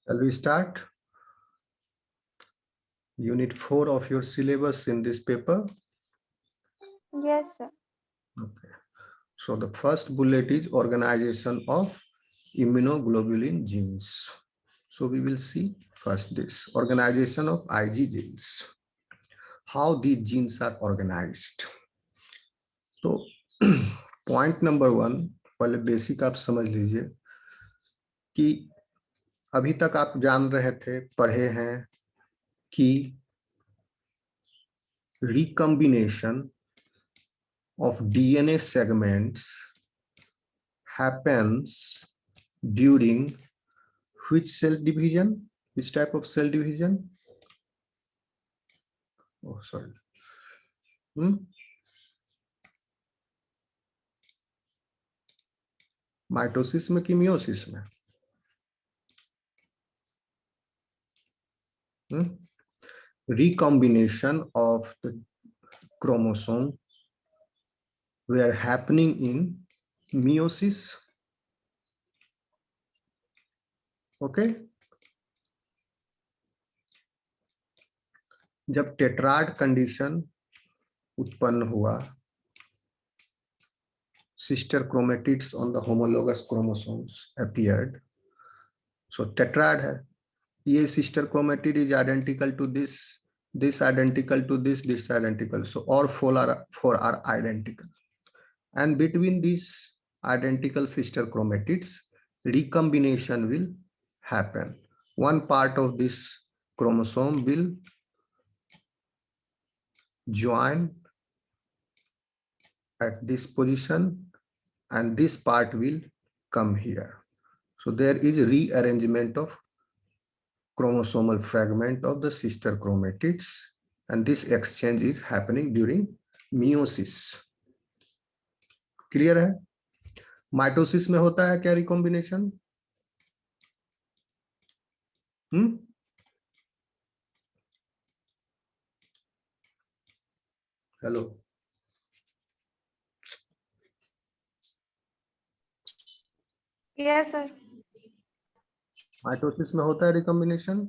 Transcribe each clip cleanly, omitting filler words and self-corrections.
Shall we start? Unit 4 of your syllabus in this paper. Yes, sir. Okay. So the first bullet is organization of immunoglobulin genes. So we will see first this organization of Ig genes. How these genes are organized. तो point number 1 पहले basic आप समझ लीजिए कि अभी तक आप जान रहे थे, पढ़े हैं कि recombination of DNA segments happens during which cell division? Which type of cell division? Oh, sorry. Mitosis में कि मियोसिस में? Recombination of the chromosome were happening in meiosis. Okay. जब टेट्राड कंडीशन उत्पन्न हुआ, sister chromatids on the homologous chromosomes appeared. So tetrad है, ये sister chromatid is identical to this identical to this identical. So all four are identical. And between these identical sister chromatids, recombination will happen. One part of this chromosome will join at this position and this part will come here. So there is a rearrangement of chromosomal fragment of the sister chromatids, and this exchange is happening during meiosis. Clear है? Mitosis में होता है क्या recombination? Hello, Yes, sir. Mitosis में होता है recombination?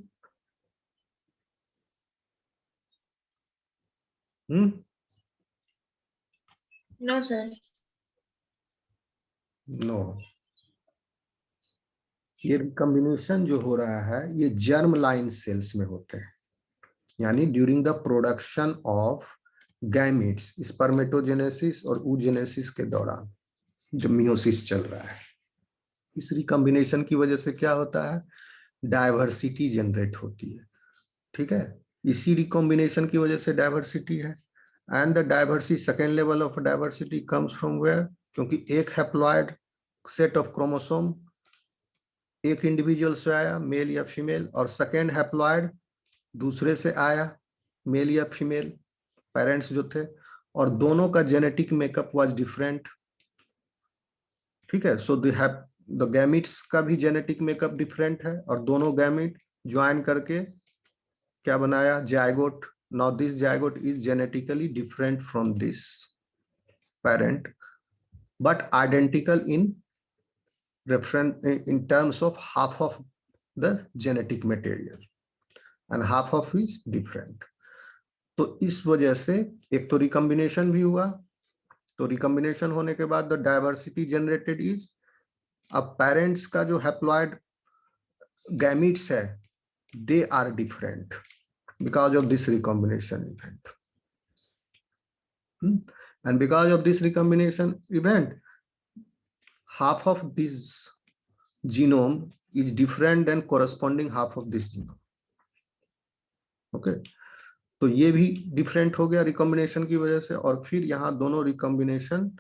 No, sir. No. ये recombination जो हो रहा है ये जर्म लाइन सेल्स में होते हैं, यानी during the production of gametes, spermatogenesis और oogenesis के दौरान जो मियोसिस चल रहा है, इस रिकॉम्बिनेशन की वजह से क्या होता है? डाइवर्सिटी जनरेट होती है. ठीक है, इसी रिकॉम्बिनेशन की वजह से डाइवर्सिटी है. And the diversity, second level of diversity comes from where? क्योंकि एक हैप्लॉइड सेट ऑफ क्रोमोसोम एक इंडिविजुअल से आया, मेल या फीमेल, और सेकेंड हैप्लॉइड दूसरे से आया, मेल या फीमेल, पेरेंट्स जो थे, और दोनों का जेनेटिक मेकअप वाज डिफरेंट. ठीक है, सो दे हैव द गैमिट्स का भी जेनेटिक मेकअप डिफरेंट है, और दोनों गैमिट ज्वाइन करके क्या बनाया? Zygote. Now this zygote is genetically different from this parent but identical in in terms of half of the genetic material and half of is different. तो इस वजह से एक तो रिकॉम्बिनेशन भी हुआ, तो रिकॉम्बिनेशन होने के बाद द डाइवर्सिटी जनरेटेड इज, अब पेरेंट्स का जो हैप्लॉइड गैमीट्स है they are different because of this recombination event. And because of this recombination event, half of this genome is different than corresponding half of this genome. Okay, तो ये भी different हो गया recombination की वजह से, और फिर यहाँ दोनों recombination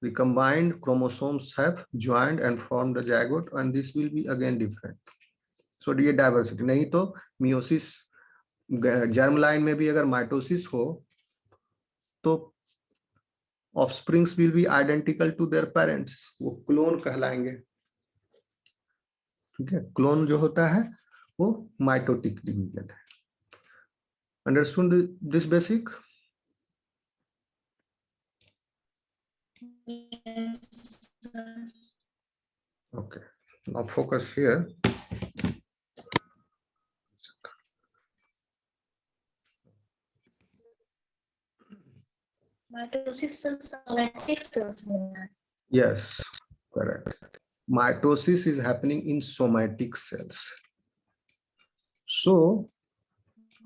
recombined chromosomes have joined and formed the zygote, and this will be again different. So ये डाइवर्सिटी. नहीं तो मियोसिस, जर्म लाइन में भी अगर माइटोसिस हो तो offsprings will be identical to their parents, वो क्लोन कहलाएंगे. ठीक है, क्लोन जो होता है वो माइटोटिक डिवीजन है. Understood this basic? Yes, sir. Okay, now focus here. Mitosis cells somatic cells में है. Yes, correct. Mitosis is happening in somatic cells. So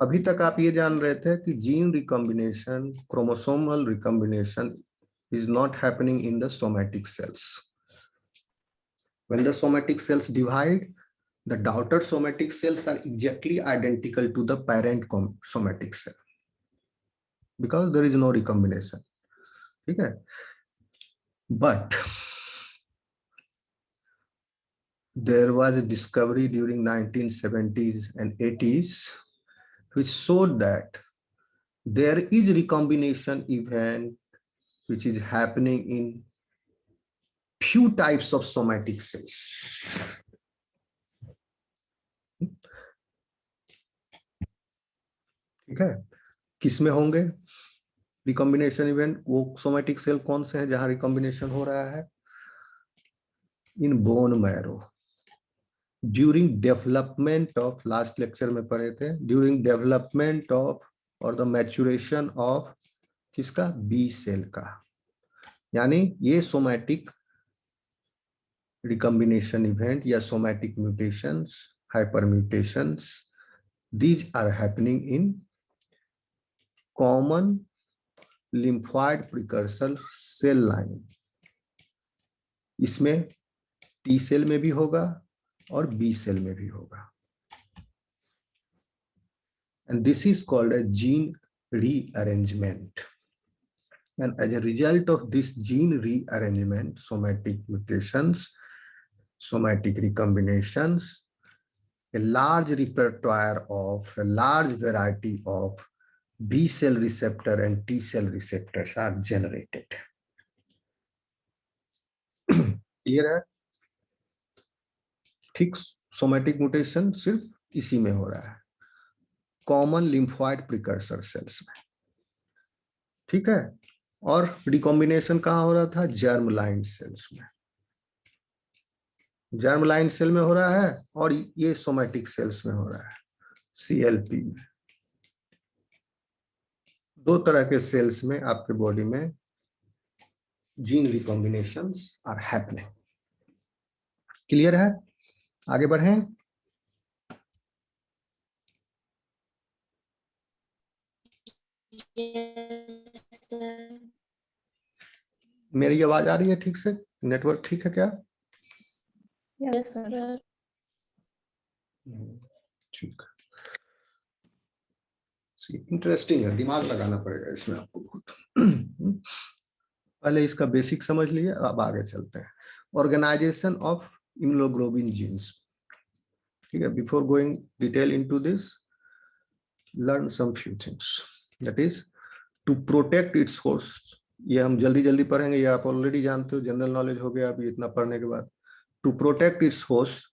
अभी तक आप ये जान रहे थे कि gene recombination, chromosomal recombination is not happening in the somatic cells. When the somatic cells divide, the daughter somatic cells are exactly identical to the parent somatic cell because there is no recombination. ठीक है? But there was a discovery during 1970s and 80s which showed that there is recombination event which is happening in few types of somatic cells. ठीक है, किसमें होंगे recombination event? वो somatic cell कौन से हैं जहां रिकॉम्बिनेशन हो रहा है? In bone marrow. During development of, last lecture में पढ़े थे, ड्यूरिंग डेवलपमेंट ऑफ और द मैच्योरेशन ऑफ किसका? बी सेल का. यानी ये सोमैटिक recombination event या somatic mutations, hypermutations, these are happening in common lymphoid precursor cell line. इसमें T सेल में भी होगा और B सेल में भी होगा. And this is called a gene rearrangement. And as a result of this gene rearrangement, somatic mutations, somatic recombinations, a large repertoire of a large variety of B cell receptor and T cell receptors are generated. Clear है? ठीक, somatic mutation सिर्फ इसी में हो रहा है, common lymphoid precursor sales में. ठीक है, और रिकॉम्बिनेशन कहाँ हो रहा था? जर्म लाइन सेल्स में. जर्म लाइन सेल में हो रहा है और ये सोमैटिक सेल्स में हो रहा है, CLP में. दो तरह के सेल्स में आपके बॉडी में जीन रिकॉम्बिनेशंस आर हैपनिंग. क्लियर है? आगे बढ़ें. Yes, sir. मेरी आवाज आ रही है ठीक से? नेटवर्क ठीक है क्या? Yes, sir. ठीक. इंटरेस्टिंग है, दिमाग लगाना पड़ेगा इसमें आपको बहुत. पहले इसका बेसिक समझ लिए, अब आगे चलते हैं. Organisation of immunoglobulin genes. ठीक है, before going detail into this, learn some few things. That is to protect its host. ये हम जल्दी जल्दी पढ़ेंगे, ये आप ऑलरेडी जानते हो, जनरल नॉलेज हो गया अभी इतना पढ़ने के बाद. To protect its host,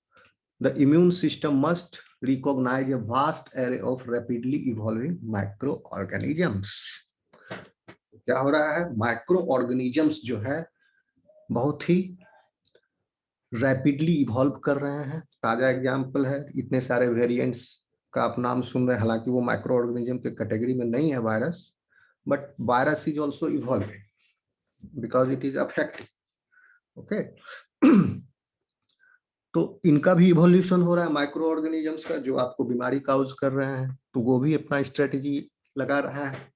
the immune system must recognize a vast array of rapidly evolving microorganisms. क्या हो रहा है? माइक्रोऑर्गेनिजम्स जो है बहुत ही रैपिडली इवॉल्व कर रहे हैं. ताजा एग्जांपल है, इतने सारे वेरिएंट्स का आप नाम सुन रहे हैं, हालांकि वो माइक्रोऑर्गेनिज्म के कैटेगरी में नहीं है virus, but virus is also evolving because it is affecting. Okay, तो इनका भी इवोल्यूशन हो रहा है माइक्रो ऑर्गेनिजम्स का, जो आपको बीमारी काउज कर रहे हैं. तो वो भी अपना स्ट्रेटेजी लगा रहा है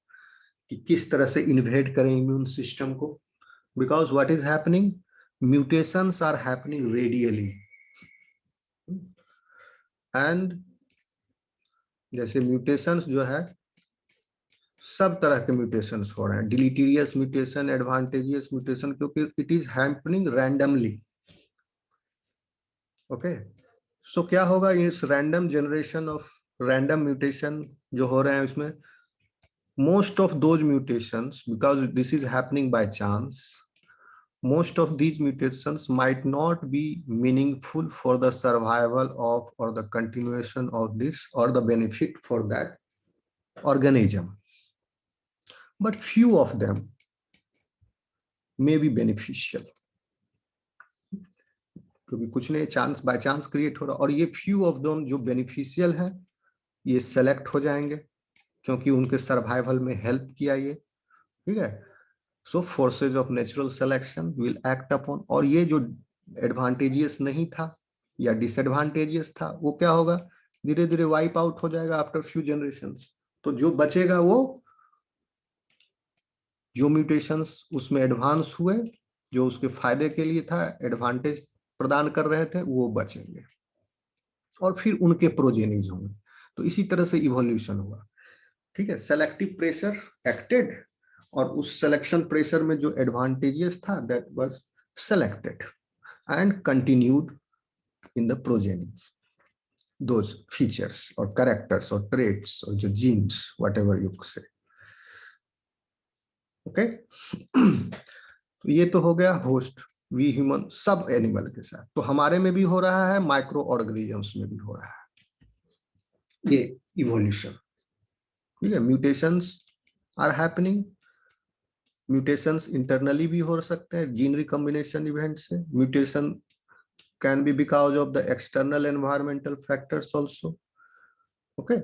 कि किस तरह से इन्वेड करें इम्यून सिस्टम को. Because what is happening, mutations are happening radially. And जैसे म्यूटेशंस जो है, सब तरह के म्यूटेशंस हो रहे हैं, डिलीटीरियस म्यूटेशन, एडवांटेजियस म्यूटेशन, क्योंकि it is happening randomly. Okay, so क्या होगा इस random generation of random mutation जो हो रहे हैं इसमें? Most of those mutations, because this is happening by chance, most of these mutations might not be meaningful for the survival of or the continuation of this or the benefit for that organism, but few of them may be beneficial. क्योंकि कुछ नहीं, chance by chance create हो रहा, और ये few of them जो beneficial है ये सेलेक्ट हो जाएंगे क्योंकि उनके सर्वाइवल में हेल्प किया ये. ठीक है, so forces of natural selection will act upon, और ये जो एडवांटेजियस नहीं था या डिसएडवांटेजियस था वो क्या होगा, धीरे धीरे वाइप आउट हो जाएगा आफ्टर फ्यू जनरेशंस। तो जो बचेगा वो जो म्यूटेशंस उसमें एडवांस हुए, जो उसके फायदे के लिए था, एडवांटेज प्रदान कर रहे थे, वो बचेंगे और फिर उनके प्रोजेनीज होंगे। तो इसी तरह से इवोल्यूशन हुआ। ठीक है, सेलेक्टिव प्रेशर एक्टेड और उस सिलेक्शन प्रेशर में जो एडवांटेजेस था that was selected and continued in the progenies those features or characters or traits or the genes, whatever you say. Okay. तो ये तो हो गया होस्ट, वी ह्यूमन सब एनिमल के साथ। तो हमारे में भी हो रहा है, माइक्रो ऑर्गेनिजम्स में भी हो रहा है ये इवोल्यूशन। ठीक है, mutations are happening. Mutations internally भी हो सकते हैं जीन रिकॉम्बिनेशन इवेंट से। Mutation can be because of the external environmental factors also. Okay,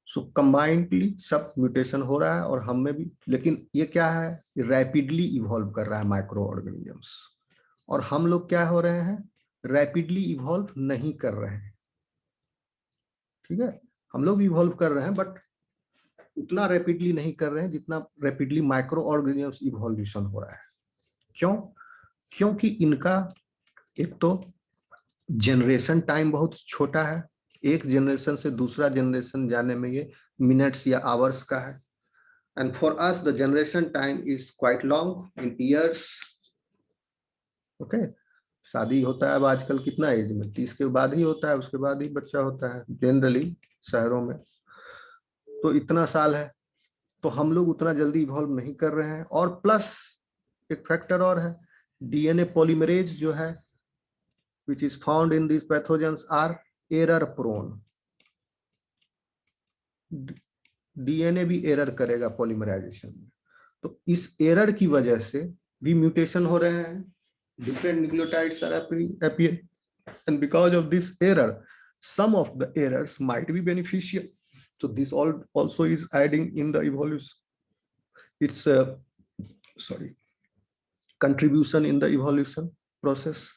so combinedly सब म्यूटेशन हो रहा है और हम में भी। लेकिन ये क्या है, रैपिडली इवॉल्व कर रहा है माइक्रो ऑर्गेनिजम्स, और हम लोग क्या हो रहे हैं, रैपिडली इवॉल्व नहीं कर रहे हैं। ठीक है, हम लोग इवॉल्व कर रहे हैं बट उतना रैपिडली नहीं कर रहे हैं जितना रैपिडली माइक्रो ऑर्गेनिजम्स इवोल्यूशन हो रहा है। क्यों? क्योंकि इनका एक तो जनरेशन टाइम बहुत छोटा है, एक जनरेशन से दूसरा जनरेशन जाने में ये मिनट्स या आवर्स का है। And for us the generation time is quite long in years. Okay, शादी होता है अब आजकल कितना एज में, 30 के बाद ही होता है, उसके बाद ही बच्चा होता है जनरली शहरों में। तो इतना साल है, तो हम लोग उतना जल्दी इवॉल्व नहीं कर रहे हैं। और प्लस एक फैक्टर और है, डीएनए पॉलीमरेज जो है which is found in these pathogens are error prone. DNA भी एरर करेगा पॉलीमराइजेशन में, तो इस एरर की वजह से भी म्यूटेशन हो रहे हैं, different nucleotides are appear, and because of this error some of the errors might be beneficial. So this all also is adding in the evolution, it's a contribution in the evolution process.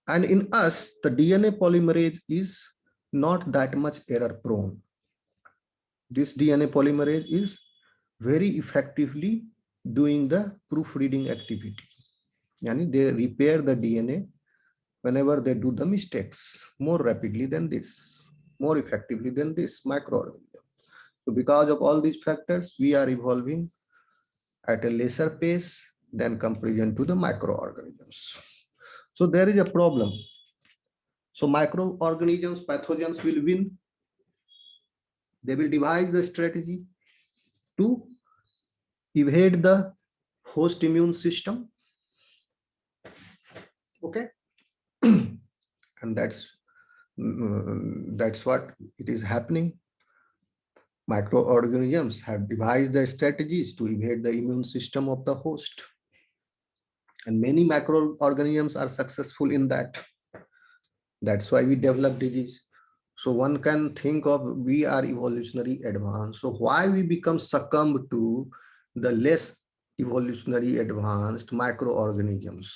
And in us the DNA polymerase is not that much error prone. This DNA polymerase is very effectively doing the proofreading activity, yani they repair the DNA whenever they do the mistakes more rapidly than this, more effectively than this microorganism. So because of all these factors we are evolving at a lesser pace than comparison to the microorganisms. So there is a problem. So microorganisms, pathogens will win. They will devise the strategy to evade the host immune system. Okay, and that's what it is happening. Microorganisms have devised the strategies to evade the immune system of the host, and many microorganisms are successful in that. That's why we develop disease. So one can think of we are evolutionary advanced, so why we become succumb to the less evolutionary advanced microorganisms?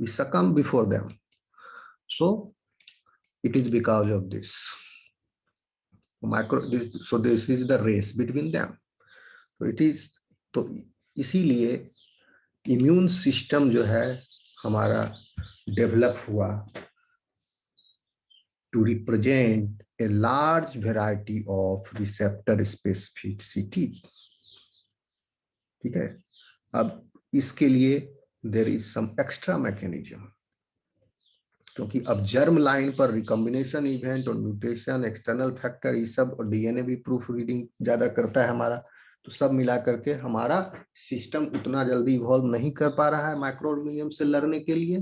We succumb before them. So it is because of this so this is the race between them. So it is, तो इसीलिए immune system जो है हमारा develop हुआ to represent a large variety of receptor specificity. ठीक है, अब इसके लिए there is some extra mechanism, क्योंकि अब जर्म लाइन पर रिकॉम्बिनेशन इवेंट और म्यूटेशन, एक्सटर्नल फैक्टर, ये सब, और डीएनए भी प्रूफ रीडिंग ज्यादा करता है हमारा, तो सब मिला करके हमारा सिस्टम उतना जल्दी इवॉल्व नहीं कर पा रहा है माइक्रो ऑर्गेनिज्म से लड़ने के लिए।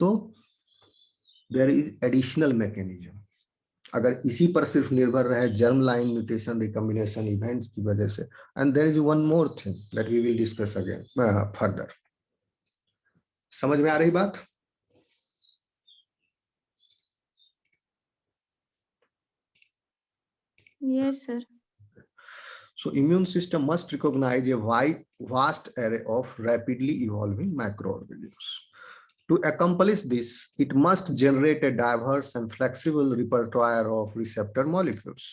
तो देयर इज एडिशनल मैकेनिज्म। अगर इसी पर सिर्फ निर्भर रहे germ line mutation recombination events की वजह से, and there is one more thing that we will discuss again further. समझ में आ रही बात? Yes, sir. So immune system must recognize a wide, vast array of rapidly evolving microorganisms. To accomplish this, it must generate a diverse and flexible repertoire of receptor molecules.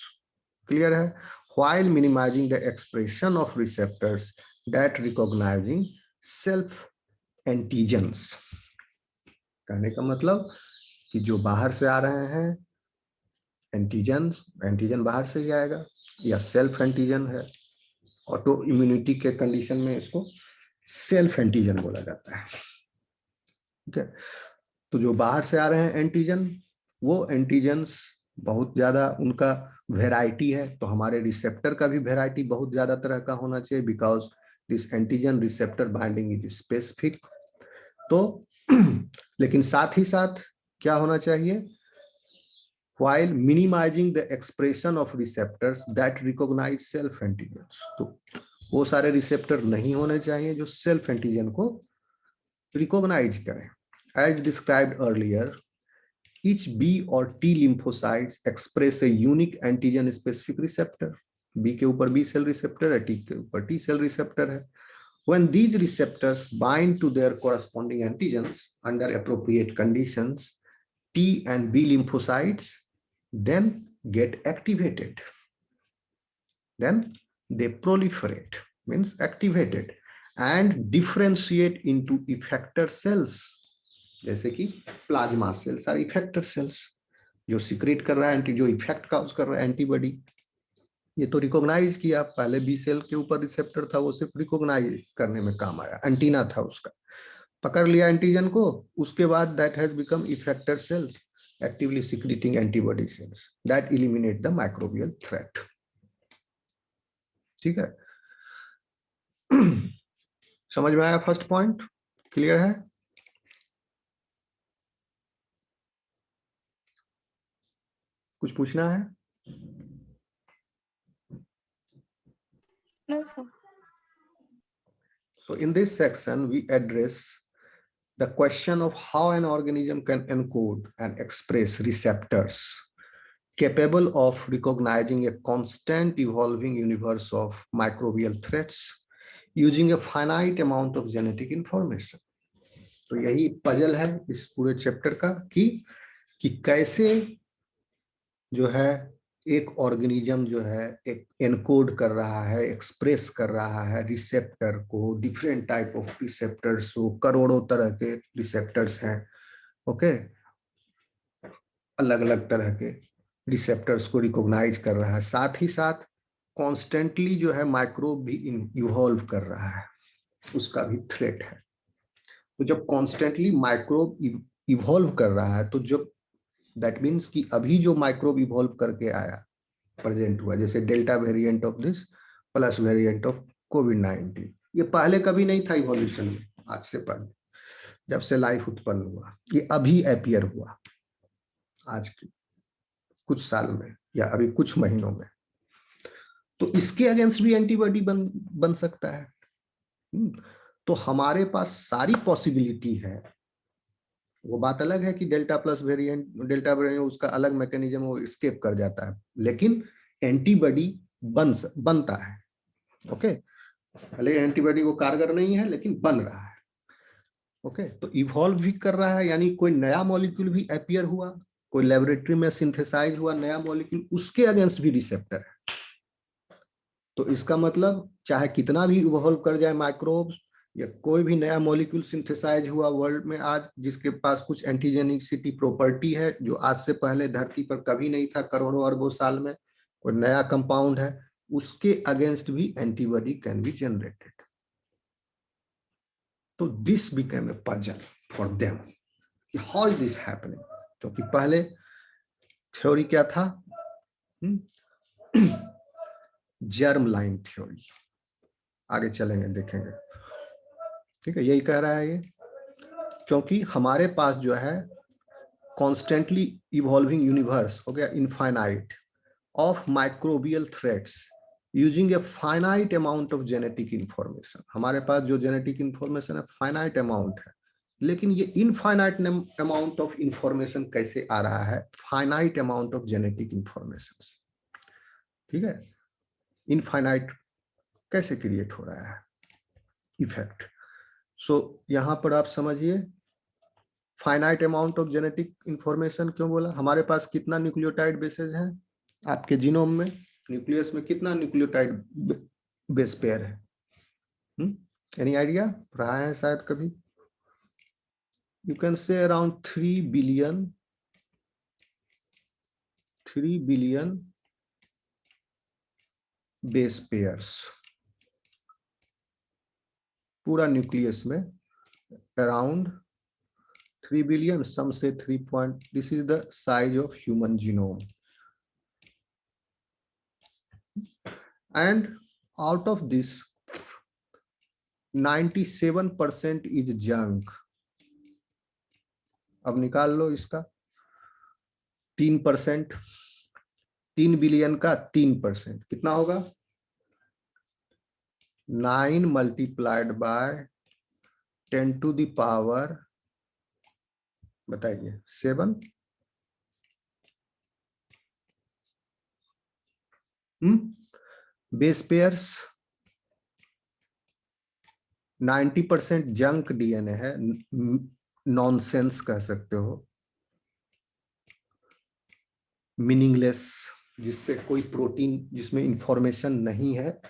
Clear है? While minimizing the expression of receptors that recognizing self antigens. कहने का मतलब कि जो बाहर से आ रहे हैं एंटीजन बाहर से ही आएगा या सेल्फ एंटीजन है, ऑटो इम्यूनिटी के कंडीशन में इसको सेल्फ एंटीजन बोला जाता है। ठीक है, तो जो बाहर से आ रहे हैं एंटीजन, वो एंटीजन्स बहुत ज्यादा उनका वेराइटी है, तो हमारे रिसेप्टर का भी वेराइटी बहुत ज्यादा तरह का होना चाहिए, because this antigen receptor binding is specific. तो लेकिन साथ ही साथ क्या होना चाहिए, while minimizing the expression of receptors that recognize self antigens, तो वो सारे रिसेप्टर नहीं होने चाहिए जो सेल्फ एंटीजन को रिकॉग्नाइज करें। As described earlier, each B or T lymphocytes express a unique antigen specific receptor. B के ऊपर B cell receptor है, T के ऊपर T cell receptor है। When these receptors bind to their corresponding antigens under appropriate conditions, T and B lymphocytes then get activated. Then they proliferate, means activated, and differentiate into effector cells, जैसे कि plasma cells और effector sales, जो secrete कर रहा है जो effect cause कर रहा है एंटीबॉडी। ये तो रिकॉग्नाइज किया, पहले बी सेल के ऊपर रिसेप्टर था, वो सिर्फ रिकॉग्नाइज करने में काम आया, एंटीना था उसका, पकड़ लिया एंटीजन को, उसके बाद that has become effector cells actively secreting antibody cells that eliminate the microbial threat. ठीक है, समझ में आया फर्स्ट पॉइंट? क्लियर है? कुछ पूछना है? No, sir. So in this section we address the question of how an organism can encode and express receptors capable of recognizing a constant evolving universe of microbial threats using a finite amount of genetic information. तो यही puzzle है इस पूरे chapter का कि कैसे जो है एक ऑर्गेनिज्म जो है एक एनकोड कर रहा है, एक्सप्रेस कर रहा है रिसेप्टर को, डिफरेंट टाइप ऑफ रिसेप्टर्स, वो करोड़ों तरह के रिसेप्टर्स हैं, ओके, अलग अलग तरह के रिसेप्टर्स को रिकॉग्नाइज कर रहा है, साथ ही साथ कॉन्स्टेंटली जो है माइक्रोब भी इवॉल्व कर रहा है, उसका भी थ्रेट है। तो जब कॉन्स्टेंटली माइक्रोब इवॉल्व कर रहा है, तो जब दैट मीन्स कि अभी जो माइक्रोब इवॉल्व करके आया, प्रेजेंट हुआ, जैसे delta variant of this plus variant of COVID, ये पहले कभी नहीं था इवोल्यूशन में, आज से पहले जब से लाइफ उत्पन्न हुआ, ये अभी अपीयर हुआ आज के कुछ साल में या अभी कुछ महीनों में। तो इसके अगेंस्ट भी एंटीबॉडी बन सकता है। तो हमारे पास सारी पॉसिबिलिटी है। वो बात अलग है कि डेल्टा वेरिएंट उसका अलग मैकेनिज्म वो एस्केप कर जाता है, लेकिन एंटीबॉडी बनता है। ओके, भले एंटीबॉडी वो कारगर नहीं है लेकिन बन रहा है। ओके, तो इवॉल्व भी कर रहा है, यानी कोई नया मॉलिक्यूल भी अपीयर हुआ, कोई लेबोरेटरी में सिंथेसाइज हुआ नया मॉलिक्यूल, उसके अगेंस्ट भी रिसेप्टर है। तो इसका मतलब चाहे कितना भी इवॉल्व कर जाए माइक्रोब्स या कोई भी नया मॉलिक्यूल सिंथेसाइज हुआ वर्ल्ड में आज, जिसके पास कुछ एंटीजेनिसिटी प्रॉपर्टी है जो आज से पहले धरती पर कभी नहीं था, करोड़ों अरबों साल में कोई नया कंपाउंड है, उसके अगेंस्ट भी एंटीबॉडी कैन बी जनरेटेड। तो this became a puzzle for them कि हाउ इज दिस हैपनिंग, क्योंकि पहले थ्योरी क्या था, जर्म लाइन थ्योरी, आगे चलेंगे देखेंगे। ठीक है, यही कह रहा है ये, क्योंकि हमारे पास जो है कॉन्स्टेंटली इवॉल्विंग यूनिवर्स हो गया, infinite of microbial threads using a finite amount of genetic information. हमारे पास जो जेनेटिक इंफॉर्मेशन है फाइनाइट अमाउंट है, लेकिन ये इनफाइनाइट अमाउंट ऑफ इंफॉर्मेशन कैसे आ रहा है, finite amount of genetic information. ठीक है, इनफाइनाइट कैसे क्रिएट हो रहा है इफेक्ट। सो यहां पर आप समझिए finite amount of genetic information क्यों बोला, हमारे पास कितना न्यूक्लियोटाइड बेसेज है आपके जीनोम में, न्यूक्लियस में कितना न्यूक्लियोटाइड बेस पेयर है, एनी आइडिया, पढ़ा है शायद कभी। You can say around 3 billion base pairs पूरा न्यूक्लियस में, around 3 billion, some say 3 point, this is the size of human genome, and out of this 97% is junk। अब निकाल लो इसका 3%, 3 बिलियन का 3% कितना होगा, 9 multiplied by 10 to the power, बताइए 7, base pairs 90% junk DNA है, नॉनसेंस कह सकते हो, मीनिंगलेस, जिससे कोई प्रोटीन, जिसमें इंफॉर्मेशन नहीं है,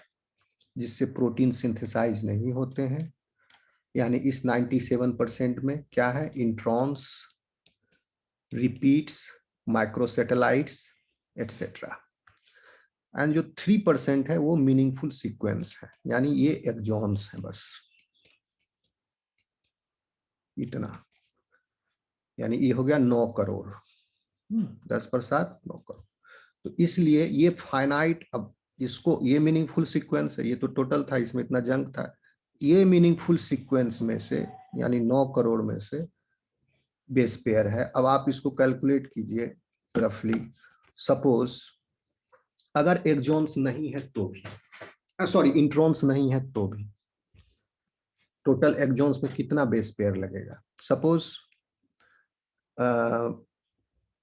जिससे प्रोटीन सिंथेसाइज नहीं होते हैं। यानी इस 97% में क्या है, इंट्रॉन्स, रिपीट्स, माइक्रोसैटेलाइट्स एटसेट्रा, एंड जो 3% है वो मीनिंगफुल सीक्वेंस है, यानी ये एक्सॉन्स है बस इतना, यानी ये हो गया 9 करोड़, 10% 9 करोड़। तो इसलिए ये फाइनाइट, अब इसको, ये मीनिंगफुल सीक्वेंस है, ये तो टोटल था, इसमें इतना जंक था, ये मीनिंगफुल सीक्वेंस में से यानी 9 करोड़ में से बेस पेयर है। अब आप इसको कैलकुलेट कीजिए रफली, सपोज अगर एक्सॉन्स नहीं है तो भी, सॉरी इंट्रॉन्स नहीं है तो भी, टोटल एक्सॉन्स में कितना बेस पेयर लगेगा। सपोज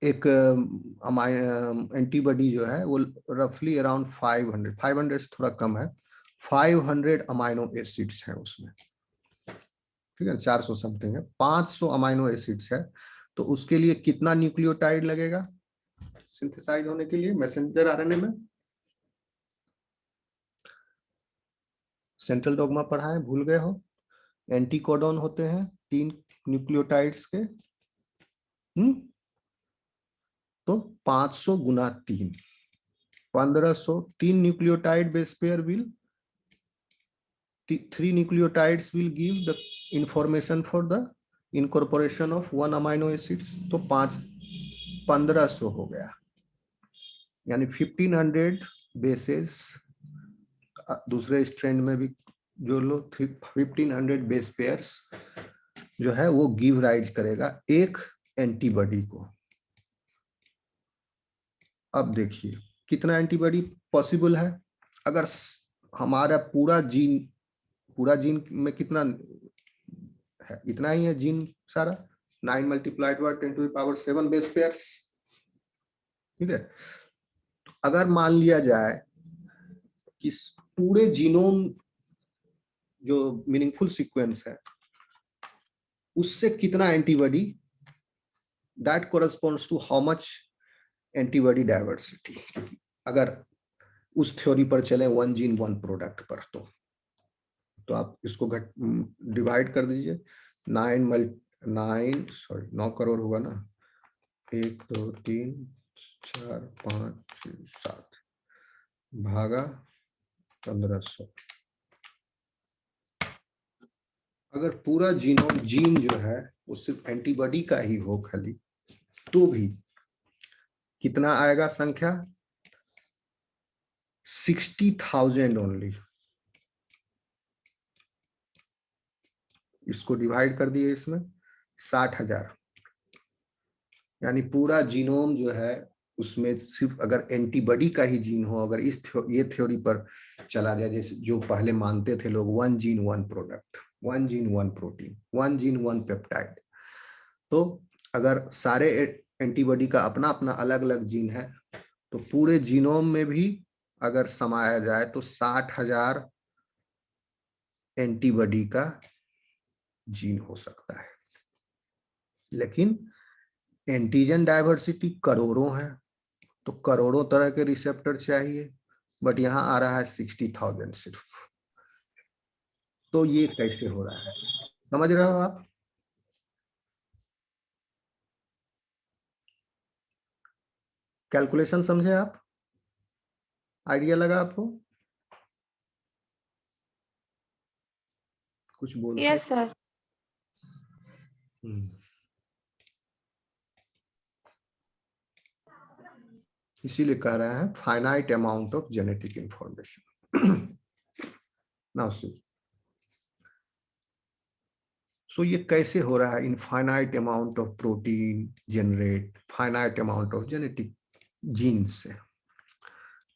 एक एंटीबॉडी जो है वो रफली अराउंड 500 से थोड़ा कम है, 500 अमाइनो एसिड्स है उसमें, ठीक है, 400 समथिंग है, 500 अमाइनो एसिड्स है, तो उसके लिए कितना न्यूक्लियोटाइड लगेगा सिंथेसाइज होने के लिए मैसेंजर आरएनए में। सेंट्रल डॉग्मा पढ़ा है, भूल गए हो, एंटीकोडॉन होते हैं 3 न्यूक्लियोटाइड्स के, तो 500 गुना 3, 1500, 3 nucleotide base pair will, 3 nucleotides will give the information for the incorporation of 1 amino acids, तो 1500 हो गया, यानी 1500 बेसेस, दूसरे स्ट्रैंड में भी जोड़ लो, 1500 बेस पेयर्स जो है वो गिव राइज करेगा एक एंटीबॉडी को। अब देखिए कितना एंटीबॉडी पॉसिबल है, अगर हमारा पूरा जीन में कितना है, इतना ही है जीन सारा, 9 multiplied by 10 to the power 7 base pairs, ठीक है। अगर मान लिया जाए कि पूरे जीनोम जो मीनिंगफुल सीक्वेंस है उससे कितना antibody, that corresponds to how much antibody diversity, अगर उस थ्योरी पर चले 1 जीन 1 प्रोडक्ट पर, तो आप इसको डिवाइड कर दीजिए, 9 करोड़ होगा ना, 1 2 3 4 5 6 7 भागा 1500, अगर पूरा जीन जो है वो सिर्फ एंटीबॉडी का ही हो खाली, तो भी कितना आएगा संख्या, 60,000 ओनली। इसको डिवाइड कर दिए इसमें 60,000, यानी पूरा जीनोम जो है उसमें सिर्फ अगर एंटीबॉडी का ही जीन हो, अगर ये थ्योरी पर चला जाए, जैसे जो पहले मानते थे लोग 1 gene 1 product, 1 gene 1 protein, 1 gene 1 peptide, तो अगर सारे एंटीबॉडी का अपना अपना अलग अलग जीन है, तो पूरे जीनोम में भी अगर समाया जाए तो 60,000 एंटीबॉडी का जीन हो सकता है, लेकिन एंटीजन डाइवर्सिटी करोड़ों है, तो करोड़ों तरह के रिसेप्टर चाहिए, बट यहां आ रहा है 60,000 सिर्फ। तो ये कैसे हो रहा है, समझ रहे हो आप? कैलकुलेशन समझे आप? आइडिया लगा आपको? कुछ बोलते? Yes sir. इसीलिए कह रहे हैं finite amount of genetic information. Now see, so ये कैसे हो रहा है? Infinite amount of protein generate finite amount of genetic gene से।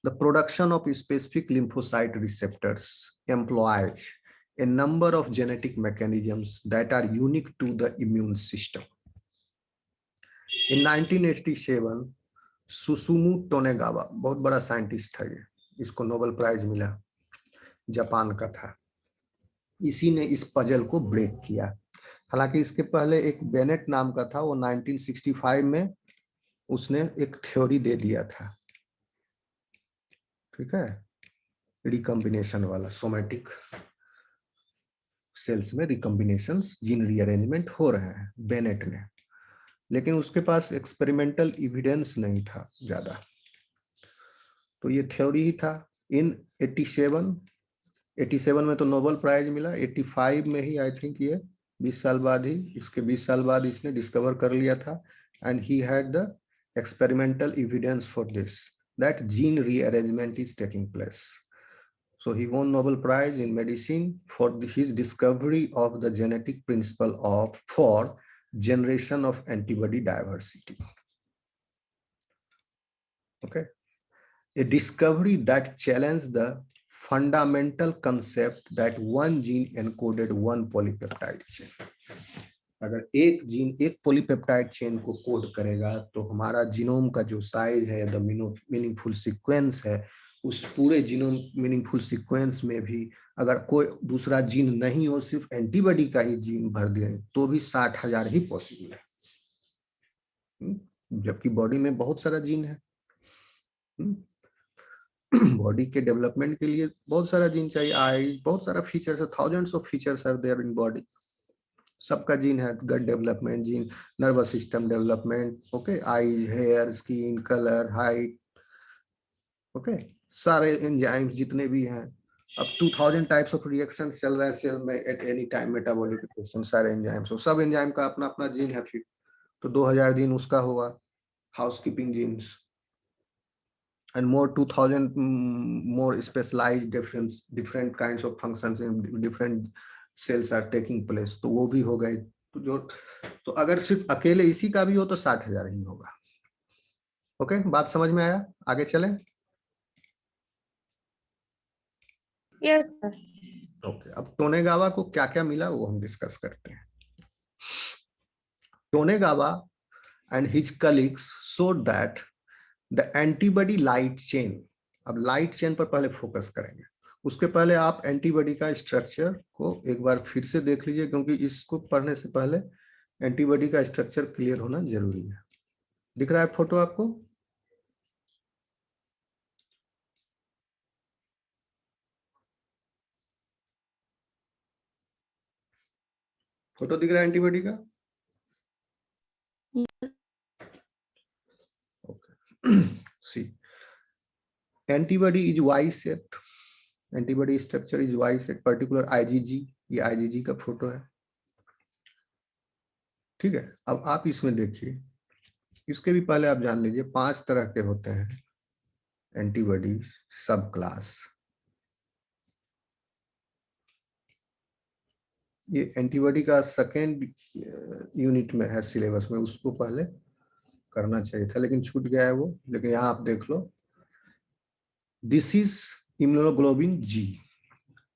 The production of specific lymphocyte receptors employs a number of genetic mechanisms that are unique to the immune system. In 1987, सुसुमु टोनेगावा, बहुत बड़ा scientist है ये, इसको Nobel prize मिला, Japan का था, इसी ने इस पजल को ब्रेक किया। हालांकि इसके पहले एक बेनेट नाम का था, वो 1965 में उसने एक थ्योरी दे दिया था, ठीक है, रिकॉम्बिनेशन वाला, सोमैटिक सेल्स में रिकॉम्बिनेशन जीन रीअरेंजमेंट हो रहे हैं बेनेट ने, लेकिन उसके पास एक्सपेरिमेंटल एविडेंस नहीं था ज्यादा, तो ये थ्योरी ही था। इन 87 में तो नोबेल प्राइज मिला, 85 में ही आई थिंक, ये 20 साल बाद ही, इसके 20 साल बाद इसने डिस्कवर कर लिया था, and he had the experimental evidence for this that gene rearrangement is taking place. So he won Nobel Prize in Medicine for his discovery of the genetic principle for generation of antibody diversity. Okay, a discovery that challenged the fundamental concept that one gene encoded one polypeptide chain. अगर एक gene एक polypeptide chain को code करेगा तो हमारा genome का जो size है, द मीनिंगफुल सीक्वेंस है, उस पूरे जीनोम मीनिंगफुल सीक्वेंस में भी अगर कोई दूसरा जीन नहीं हो, सिर्फ एंटीबॉडी का ही जीन भर दें, तो भी 60,000 ही पॉसिबल है, जबकि बॉडी में बहुत सारा जीन है। बॉडी के डेवलपमेंट के लिए बहुत सारा जीन चाहिए, आई बहुत सारा फीचर्स है, thousands of features are there in body, सबका जीन है, gut development gene, nervous system development, okay, eye, hair, skin, colour, height, okay, सारे एंजाइम्स जितने भी हैं, अब 2000 टाइप्स ऑफ रिएक्शन चल रहा है सेल में at any time, metabolic reaction, सारे एंजाइम्स, सब एंजाइम का अपना अपना जीन है, फिर तो 2000 जीन उसका होगा, housekeeping jeans, and more 2000 more specialized different kinds of functions in different cells are taking place, तो वो भी हो गए, तो जो, तो अगर सिर्फ अकेले इसी का भी हो तो 60,000 ही होगा। ओके, बात समझ में आया? आगे चलें। Yes sir. ओके, अब टोनेगावा को क्या क्या मिला वो हम डिस्कस करते हैं। Tonegawa and his colleagues showed that the antibody light chain, अब लाइट चेन पर पहले फोकस करेंगे, उसके पहले आप एंटीबॉडी का स्ट्रक्चर को एक बार फिर से देख लीजिए, क्योंकि इसको पढ़ने से पहले एंटीबॉडी का स्ट्रक्चर क्लियर होना जरूरी है। दिख रहा है फोटो आपको? फोटो दिख रहा है एंटीबॉडी का? Okay, C, antibody is why shaped, antibody structure is why shaped, particular IgG, ये आईजीजी का फोटो है, ठीक है। अब आप इसमें देखिए, इसके भी पहले आप जान लीजिए 5 तरह के होते हैं एंटीबॉडी सब क्लास। ये एंटीबॉडी का सेकेंड यूनिट में है सिलेबस में, उसको पहले करना चाहिए था लेकिन छूट गया है वो, लेकिन यहाँ आप देख लो, this is immunoglobin G,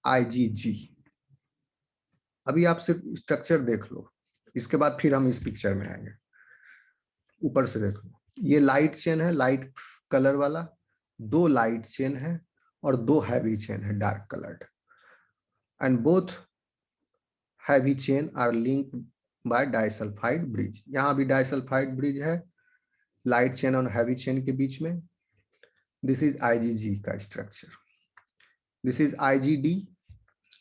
IgG. अभी आप सिर्फ स्ट्रक्चर देख लो, इसके बाद फिर हम इस पिक्चर में आएंगे। ऊपर से देख लो, ये लाइट चेन है, लाइट कलर वाला, 2 लाइट चेन है और 2 हैवी चेन है dark coloured, and both heavy chain are linked by disulphide bridge. यहाँ भी डाइसल्फाइड ब्रिज है लाइट चेन और हैवी चेन के बीच में। दिस इज IgG का structure. This is IgD।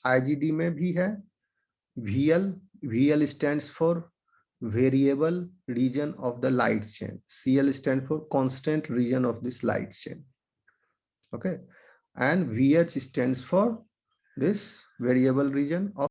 IgD में भी है VL। VL stands for variable region of the light chain. CL stands for constant region of this light chain. Okay, and VH stands for this variable region of